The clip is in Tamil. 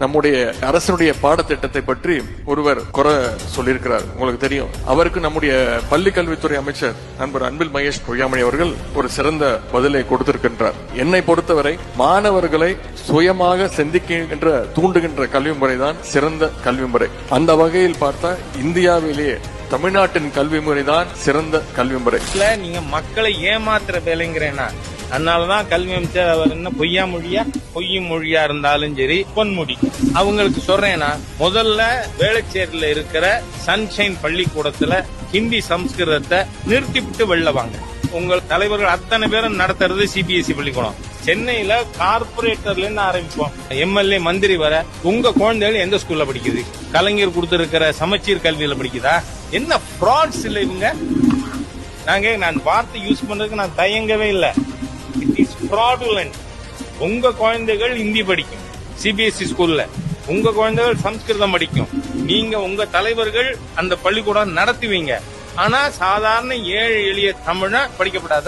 நம்முடைய அரசனுடைய பாடத்திட்டத்தை பற்றி ஒருவர் குறை சொல்லியிருக்கிறார். உங்களுக்கு தெரியும், அவருக்கு நம்முடைய பள்ளி கல்வித்துறை அமைச்சர் நண்பர் அன்பில் மகேஷ் பொய்யாமொழி அவர்கள் ஒரு சிறந்த பதிலை கொடுத்திருக்கின்றார். என்னை பொறுத்தவரை மாணவர்களை சுயமாக சிந்திக்கின்ற தூண்டுகின்ற கல்வி முறைதான் சிறந்த கல்வி முறை. அந்த வகையில் பார்த்தா இந்தியாவிலேயே தமிழ்நாட்டின் கல்வி முறைதான் சிறந்த கல்வி முறை. நீங்க மக்களை ஏமாத்துற வேலைங்கிறேன்னா, அதனாலதான் கல்வி அமைச்சர் அவர் என்ன பொய்யும் மொழியா இருந்தாலும் சரி பொன்முடி அவங்களுக்கு சொல்றேன்னா, முதல்ல வேளச்சேரியில இருக்கிற சன்ஷைன் பள்ளிக்கூடத்துல ஹிந்தி சம்ஸ்கிருதத்தை நிறுத்திவிட்டு வெளில வாங்க. உங்கள் தலைவர்கள் அத்தனை பேரும் நடத்துறது சிபிஎஸ்இ பள்ளிக்கூடம். சென்னையில கார்பரேட்டர்ல இருந்து ஆரம்பிப்போம், எம்எல்ஏ மந்திரி வர உங்க குழந்தைகள் எந்த ஸ்கூல்ல படிக்குது? கலைஞர் கொடுத்திருக்கிற சமச்சீர் கல்வியில படிக்குதா? என்ன ஃப்ராட்ஸ் இல்ல இவங்க. நான் வார்த்தை யூஸ் பண்றதுக்கு நான் தயங்கவே இல்லை. It is fraudulent. உங்க குழந்தைகள் ஹிந்தி படிக்கும் சிபிஎஸ்இ ஸ்கூல்ல, உங்க குழந்தைகள் சம்ஸ்கிருதம் படிக்கும். நீங்க உங்க தலைவர்கள் அந்த பள்ளிக்கூடம் நடத்துவீங்க. ஆனா சாதாரண ஏழை எளிய தமிழ படிக்கப்படாத